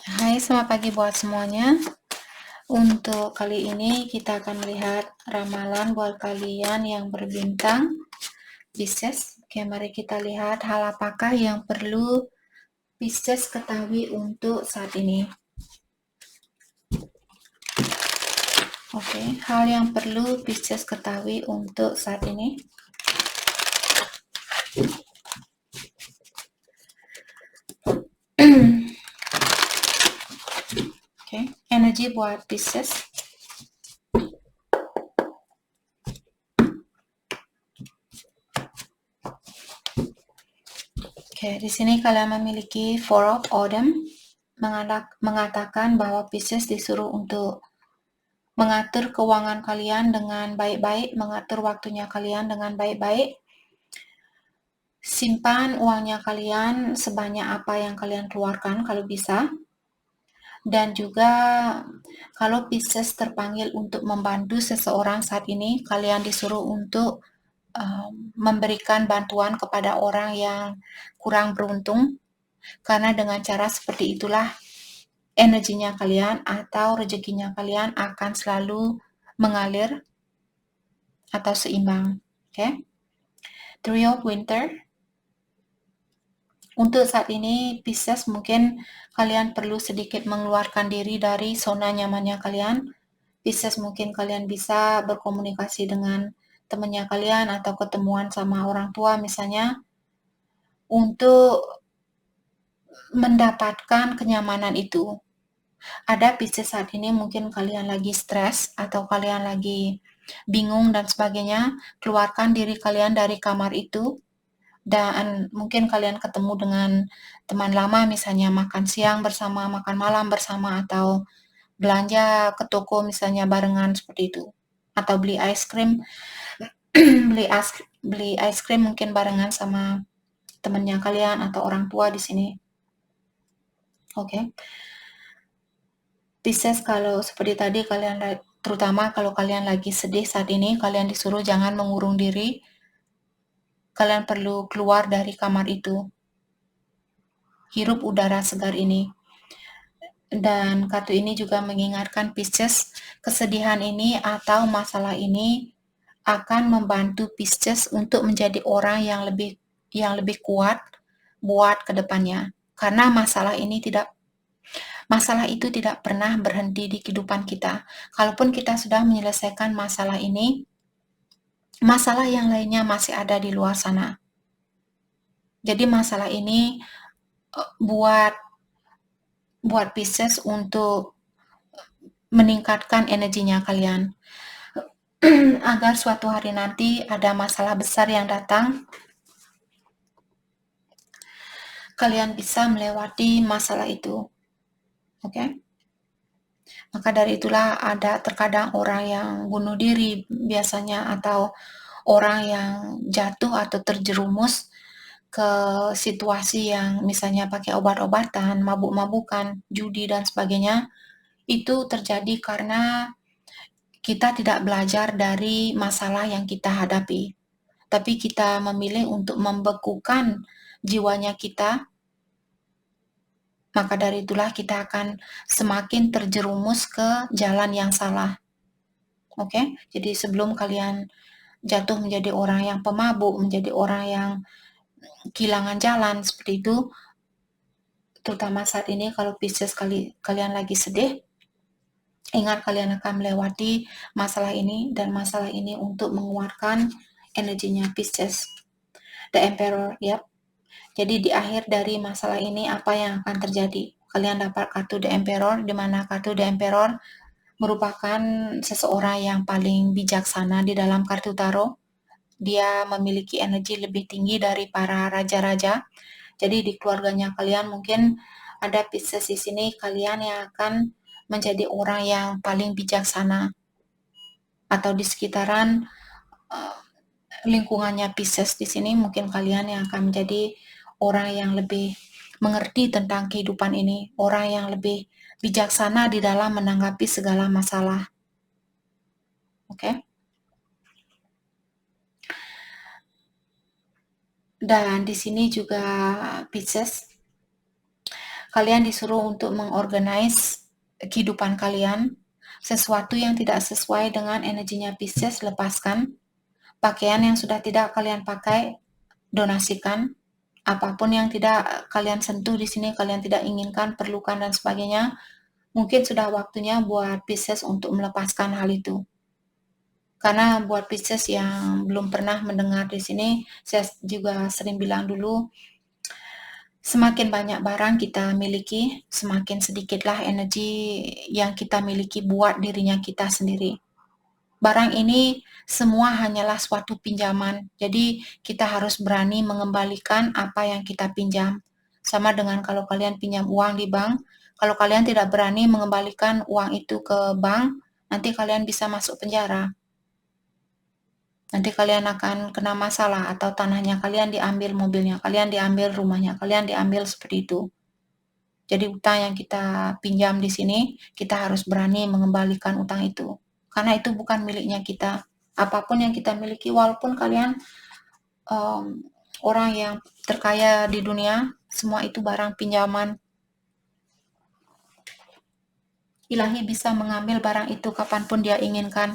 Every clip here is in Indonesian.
Hai, selamat pagi buat semuanya. Untuk kali ini kita akan melihat ramalan buat kalian yang berbintang Pisces. Oke, mari kita lihat hal apakah yang perlu Pisces ketahui untuk saat ini. Oke, hal yang perlu Pisces ketahui untuk saat ini. Oke, energi buat Pisces. Oke, di sini kalian memiliki Four of Autumn, mengatakan bahwa Pisces disuruh untuk mengatur keuangan kalian dengan baik-baik, mengatur waktunya kalian dengan baik-baik. Simpan uangnya kalian sebanyak apa yang kalian keluarkan kalau bisa. Dan juga kalau Pisces terpanggil untuk membantu seseorang saat ini, kalian disuruh untuk memberikan bantuan kepada orang yang kurang beruntung, karena dengan cara seperti itulah energinya kalian atau rezekinya kalian akan selalu mengalir atau seimbang. Oke. Three of Winter. Untuk saat ini, Pisces, mungkin kalian perlu sedikit mengeluarkan diri dari zona nyamannya kalian. Pisces, mungkin kalian bisa berkomunikasi dengan temannya kalian atau ketemuan sama orang tua misalnya untuk mendapatkan kenyamanan itu. Ada Pisces saat ini mungkin kalian lagi stres atau kalian lagi bingung dan sebagainya, keluarkan diri kalian dari kamar itu dan mungkin kalian ketemu dengan teman lama, misalnya makan siang bersama, makan malam bersama, atau belanja ke toko misalnya barengan seperti itu, atau beli es krim beli es krim mungkin barengan sama temannya kalian atau orang tua di sini. Oke. Pisces, kalau seperti tadi kalian, terutama kalau kalian lagi sedih saat ini, kalian disuruh jangan mengurung diri. Kalian perlu keluar dari kamar itu. Hirup udara segar ini. Dan kartu ini juga mengingatkan Pisces, kesedihan ini atau masalah ini akan membantu Pisces untuk menjadi orang yang lebih kuat buat kedepannya. Karena masalah itu tidak pernah berhenti di kehidupan kita. Kalaupun kita sudah menyelesaikan masalah ini, masalah yang lainnya masih ada di luar sana. Jadi masalah ini buat Pisces untuk meningkatkan energinya kalian. Agar suatu hari nanti ada masalah besar yang datang, kalian bisa melewati masalah itu. Oke? Maka dari itulah ada terkadang orang yang bunuh diri biasanya, atau orang yang jatuh atau terjerumus ke situasi yang misalnya pakai obat-obatan, mabuk-mabukan, judi dan sebagainya. Itu terjadi karena kita tidak belajar dari masalah yang kita hadapi. Tapi kita memilih untuk membekukan jiwanya kita, maka dari itulah kita akan semakin terjerumus ke jalan yang salah. Oke? Jadi sebelum kalian jatuh menjadi orang yang pemabuk, menjadi orang yang kehilangan jalan seperti itu, terutama saat ini kalau Pisces kalian lagi sedih, ingat kalian akan melewati masalah ini, dan masalah ini untuk menguatkan energinya Pisces. The Emperor, ya. Jadi di akhir dari masalah ini apa yang akan terjadi? Kalian dapat kartu The Emperor, di mana kartu The Emperor merupakan seseorang yang paling bijaksana di dalam kartu tarot. Dia memiliki energi lebih tinggi dari para raja-raja. Jadi di keluarganya kalian mungkin ada Pisces di sini, kalian yang akan menjadi orang yang paling bijaksana, atau di sekitaran lingkungannya Pisces di sini mungkin kalian yang akan menjadi orang yang lebih mengerti tentang kehidupan ini, orang yang lebih bijaksana di dalam menanggapi segala masalah. Oke? Dan di sini juga Pisces, Kalian disuruh untuk mengorganize kehidupan kalian. Sesuatu yang tidak sesuai dengan energinya Pisces, lepaskan. Pakaian yang sudah tidak kalian pakai, donasikan. Apapun yang tidak kalian sentuh di sini, kalian tidak inginkan, perlukan, dan sebagainya, mungkin sudah waktunya buat Pisces untuk melepaskan hal itu. Karena buat Pisces yang belum pernah mendengar di sini, saya juga sering bilang dulu, semakin banyak barang kita miliki, semakin sedikitlah energi yang kita miliki buat dirinya kita sendiri. Barang ini semua hanyalah suatu pinjaman, jadi kita harus berani mengembalikan apa yang kita pinjam. Sama dengan kalau kalian pinjam uang di bank, kalau kalian tidak berani mengembalikan uang itu ke bank, nanti kalian bisa masuk penjara. Nanti kalian akan kena masalah, atau tanahnya kalian diambil, mobilnya kalian diambil, rumahnya kalian diambil, seperti itu. Jadi utang yang kita pinjam di sini, kita harus berani mengembalikan utang itu. Karena itu bukan miliknya kita. Apapun yang kita miliki, walaupun kalian orang yang terkaya di dunia, semua itu barang pinjaman. Ilahi bisa mengambil barang itu kapanpun dia inginkan.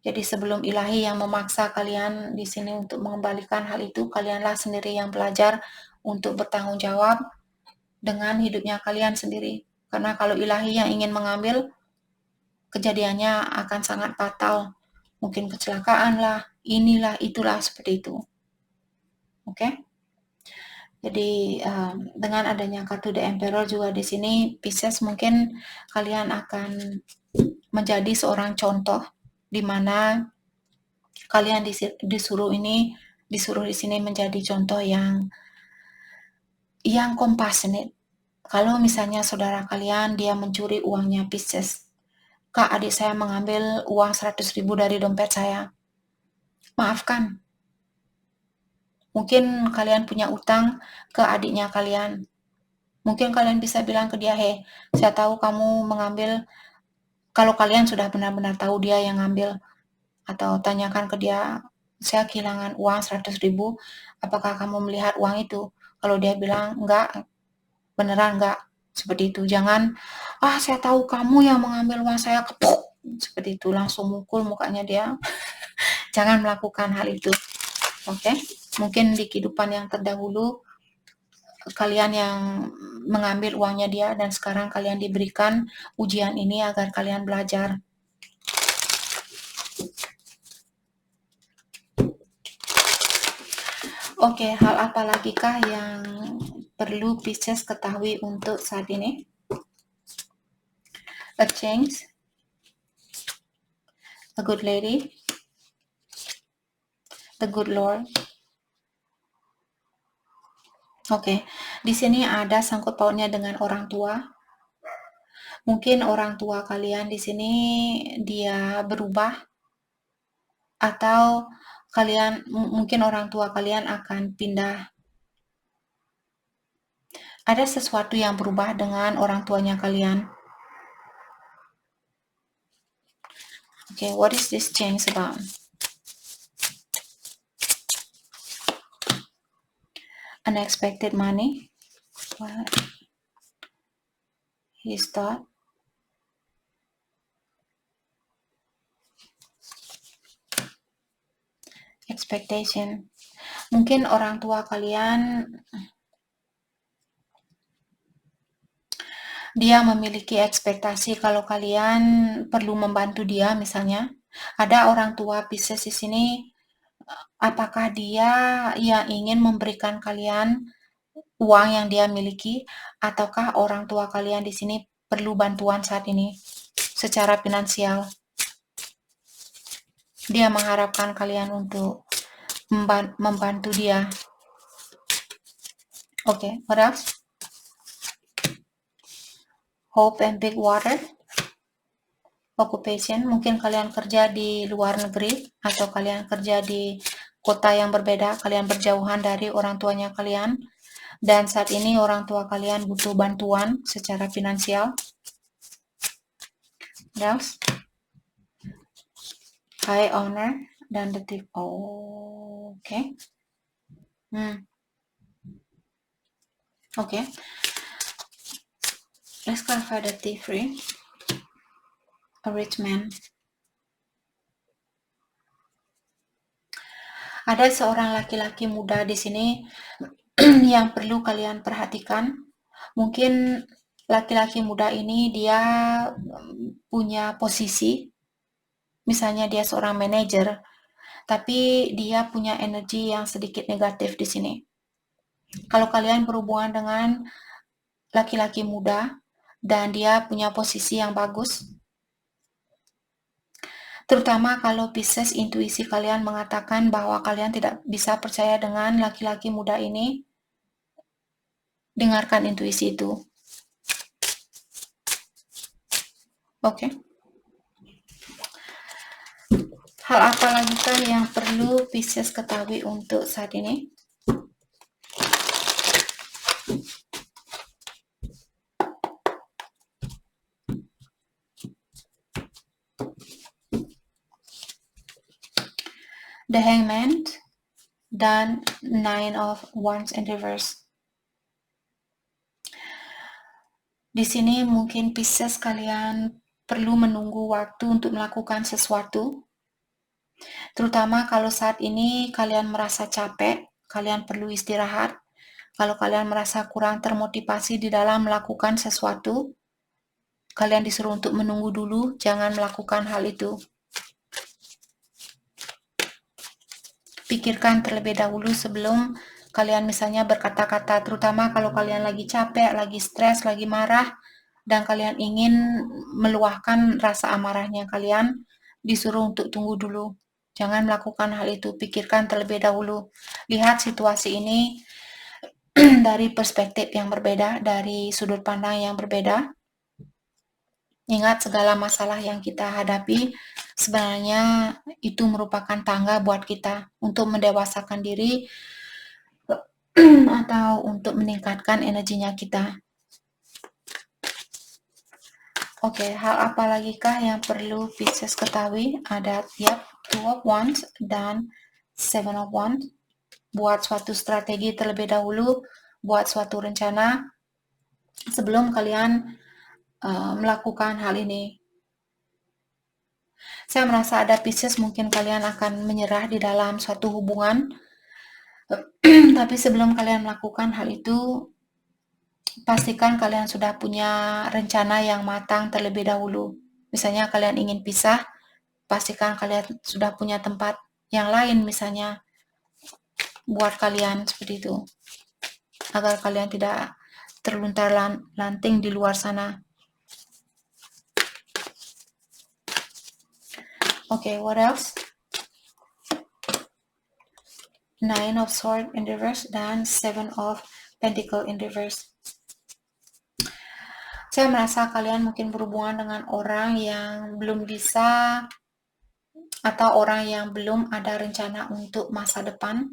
Jadi sebelum ilahi yang memaksa kalian di sini untuk mengembalikan hal itu, kalianlah sendiri yang belajar untuk bertanggung jawab dengan hidupnya kalian sendiri. Karena kalau ilahi yang ingin mengambil, kejadiannya akan sangat fatal. Mungkin kecelakaan lah, inilah, itulah, seperti itu. Oke? Jadi dengan adanya kartu The Emperor juga di sini, Pisces, mungkin kalian akan menjadi seorang contoh di mana kalian disuruh di sini menjadi contoh yang compassionate. Kalau misalnya saudara kalian dia mencuri uangnya Pisces, Kak, adik saya mengambil uang 100.000 dari dompet saya. Maafkan. Mungkin kalian punya utang ke adiknya kalian. Mungkin kalian bisa bilang ke dia, "Hei, saya tahu kamu mengambil," kalau kalian sudah benar-benar tahu dia yang ngambil, atau tanyakan ke dia, "Saya kehilangan uang 100.000, apakah kamu melihat uang itu?" Kalau dia bilang, "Enggak, beneran enggak." Seperti itu. Jangan, "Saya tahu kamu yang mengambil uang saya," kepuk. Seperti itu, langsung mukul mukanya dia. Jangan melakukan hal itu. Oke? Mungkin di kehidupan yang terdahulu, kalian yang mengambil uangnya dia, dan sekarang kalian diberikan ujian ini agar kalian belajar. Oke, hal apa lagi kah yang perlu Pisces ketahui untuk saat ini? A change, a good lady, the good Lord. Oke, di sini ada sangkut pautnya dengan orang tua. Mungkin orang tua kalian di sini dia berubah, atau mungkin orang tua kalian akan pindah. Ada sesuatu yang berubah dengan orang tuanya kalian. Okay, what is this change about? Unexpected money. What is that? Expectation. Mungkin orang tua kalian dia memiliki ekspektasi kalau kalian perlu membantu dia, misalnya. Ada orang tua Pisces di sini, apakah dia yang ingin memberikan kalian uang yang dia miliki, ataukah orang tua kalian di sini perlu bantuan saat ini secara finansial? Dia mengharapkan kalian untuk membantu dia. Oke, what else? Hope and big water. Occupation, mungkin kalian kerja di luar negeri, atau kalian kerja di kota yang berbeda, kalian berjauhan dari orang tuanya kalian, dan saat ini orang tua kalian butuh bantuan secara finansial. Else? High honor dan detik. Oh, oke. Oke. Let's clarify the T3. A rich man. Ada seorang laki-laki muda di sini yang perlu kalian perhatikan. Mungkin laki-laki muda ini dia punya posisi, misalnya dia seorang manajer, tapi dia punya energi yang sedikit negatif di sini. Kalau kalian berhubungan dengan laki-laki muda dan dia punya posisi yang bagus, terutama kalau Pisces, intuisi kalian mengatakan bahwa kalian tidak bisa percaya dengan laki-laki muda ini, dengarkan intuisi itu. Oke. Hal apa lagi kah yang perlu Pisces ketahui untuk saat ini? The Hangman dan Nine of Wands in reverse. Di sini mungkin Pisces kalian perlu menunggu waktu untuk melakukan sesuatu. Terutama kalau saat ini kalian merasa capek, kalian perlu istirahat. Kalau kalian merasa kurang termotivasi di dalam melakukan sesuatu, kalian disuruh untuk menunggu dulu, jangan melakukan hal itu. Pikirkan terlebih dahulu sebelum kalian misalnya berkata-kata, terutama kalau kalian lagi capek, lagi stres, lagi marah, dan kalian ingin meluahkan rasa amarahnya kalian, disuruh untuk tunggu dulu. Jangan melakukan hal itu, pikirkan terlebih dahulu. Lihat situasi ini dari perspektif yang berbeda, dari sudut pandang yang berbeda. Ingat segala masalah yang kita hadapi sebenarnya itu merupakan tangga buat kita untuk mendewasakan diri atau untuk meningkatkan energinya kita. Oke, hal apa lagi kah yang perlu Pisces ketahui? Ada Two of Wands dan Seven of Wands. Buat suatu strategi terlebih dahulu, buat suatu rencana sebelum kalian melakukan hal ini. Saya merasa ada Pisces mungkin kalian akan menyerah di dalam suatu hubungan, tapi sebelum kalian melakukan hal itu, pastikan kalian sudah punya rencana yang matang terlebih dahulu. Misalnya kalian ingin pisah, pastikan kalian sudah punya tempat yang lain misalnya buat kalian seperti itu. Agar kalian tidak terluntar-lanting di luar sana. Okay, what else? Nine of Swords in reverse dan Seven of Pentacles in reverse. Saya merasa kalian mungkin berhubungan dengan orang yang belum bisa atau orang yang belum ada rencana untuk masa depan.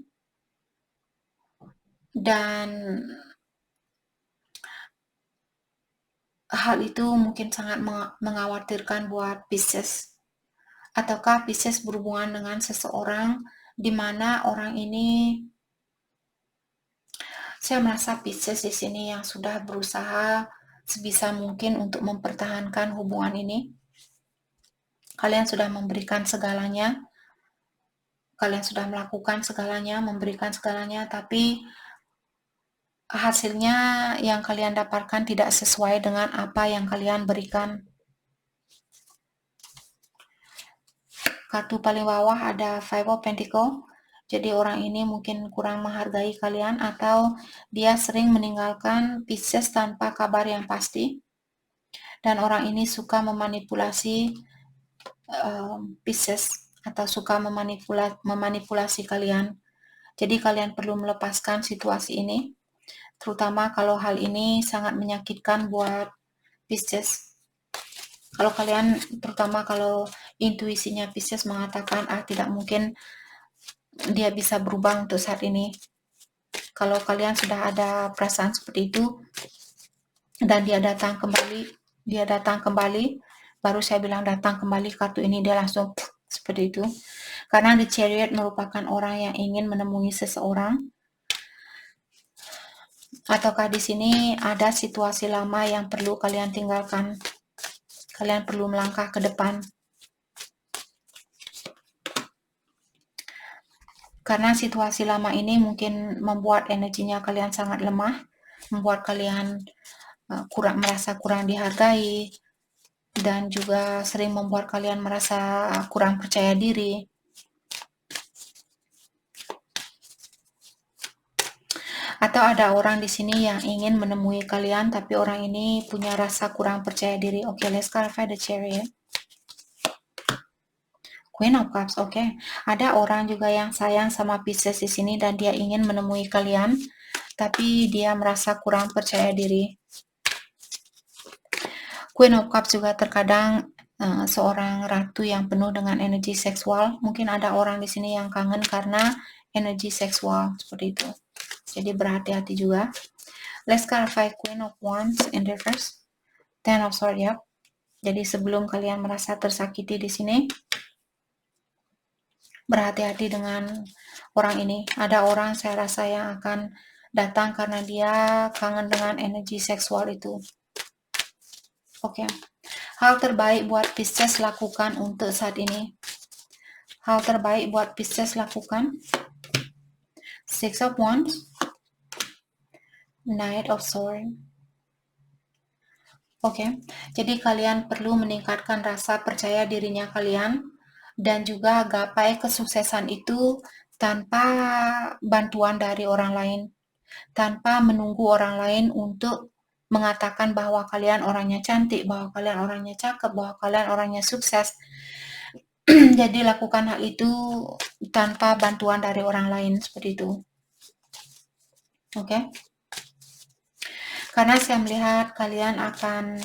Dan hal itu mungkin sangat mengkhawatirkan buat Pisces. Ataukah Pisces berhubungan dengan seseorang di mana orang ini, saya merasa Pisces di sini yang sudah berusaha sebisa mungkin untuk mempertahankan hubungan ini. Kalian sudah memberikan segalanya, kalian sudah melakukan segalanya, memberikan segalanya, tapi hasilnya yang kalian dapatkan tidak sesuai dengan apa yang kalian berikan. Kartu paling bawah ada Five of Pentacles. Jadi orang ini mungkin kurang menghargai kalian atau dia sering meninggalkan Pisces tanpa kabar yang pasti. Dan orang ini suka memanipulasi Pisces atau suka memanipulasi kalian. Jadi kalian perlu melepaskan situasi ini. Terutama kalau hal ini sangat menyakitkan buat Pisces. Kalau kalian, terutama kalau intuisinya Pisces mengatakan, tidak mungkin dia bisa berubah untuk saat ini. Kalau kalian sudah ada perasaan seperti itu, dan dia datang kembali, baru saya bilang datang kembali, kartu ini dia langsung seperti itu. Karena The Chariot merupakan orang yang ingin menemui seseorang. Ataukah di sini ada situasi lama yang perlu kalian tinggalkan? Kalian perlu melangkah ke depan. Karena situasi lama ini mungkin membuat energinya kalian sangat lemah, membuat kalian merasa kurang dihargai, dan juga sering membuat kalian merasa kurang percaya diri. Atau ada orang di sini yang ingin menemui kalian, tapi orang ini punya rasa kurang percaya diri. Oke, let's clarify the Chariot. Queen of Cups, oke. Ada orang juga yang sayang sama Pisces di sini dan dia ingin menemui kalian, tapi dia merasa kurang percaya diri. Queen of Cups juga terkadang seorang ratu yang penuh dengan energi seksual. Mungkin ada orang di sini yang kangen karena energi seksual seperti itu. Jadi berhati-hati juga. Let's clarify Queen of Wands in reverse. Ten of Swords, ya. Jadi sebelum kalian merasa tersakiti di sini, berhati-hati dengan orang ini. Ada orang saya rasa yang akan datang karena dia kangen dengan energi seksual itu. Oke. Hal terbaik buat Pisces lakukan untuk saat ini. Hal terbaik buat Pisces lakukan. Six of Wands. Knight of Swords. Oke. Jadi kalian perlu meningkatkan rasa percaya dirinya kalian dan juga gapai kesuksesan itu tanpa bantuan dari orang lain, tanpa menunggu orang lain untuk mengatakan bahwa kalian orangnya cantik, bahwa kalian orangnya cakep, bahwa kalian orangnya sukses. Jadi lakukan hal itu tanpa bantuan dari orang lain seperti itu. Oke? Karena saya melihat kalian akan,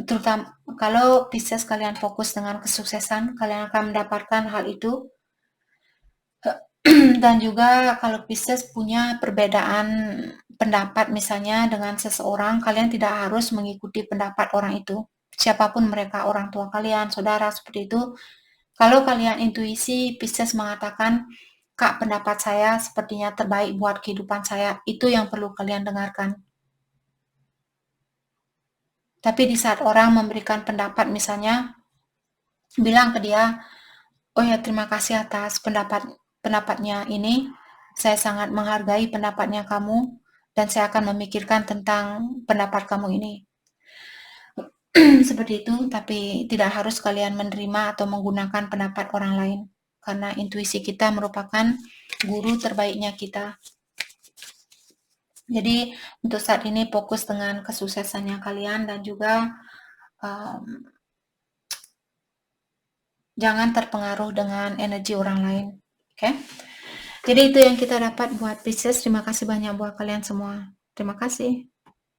terutama kalau Pisces kalian fokus dengan kesuksesan, kalian akan mendapatkan hal itu. Dan juga kalau Pisces punya perbedaan pendapat misalnya dengan seseorang, kalian tidak harus mengikuti pendapat orang itu. Siapapun mereka, orang tua kalian, saudara, seperti itu. Kalau kalian intuisi, Pisces mengatakan, Kak, pendapat saya sepertinya terbaik buat kehidupan saya. Itu yang perlu kalian dengarkan. Tapi di saat orang memberikan pendapat misalnya, bilang ke dia, oh ya terima kasih atas pendapatnya ini, saya sangat menghargai pendapatnya kamu, dan saya akan memikirkan tentang pendapat kamu ini. Seperti itu, tapi tidak harus kalian menerima atau menggunakan pendapat orang lain, karena intuisi kita merupakan guru terbaiknya kita. Jadi untuk saat ini fokus dengan kesuksesannya kalian dan juga jangan terpengaruh dengan energi orang lain. Oke? Jadi itu yang kita dapat buat Pisces. Terima kasih banyak buat kalian semua. Terima kasih.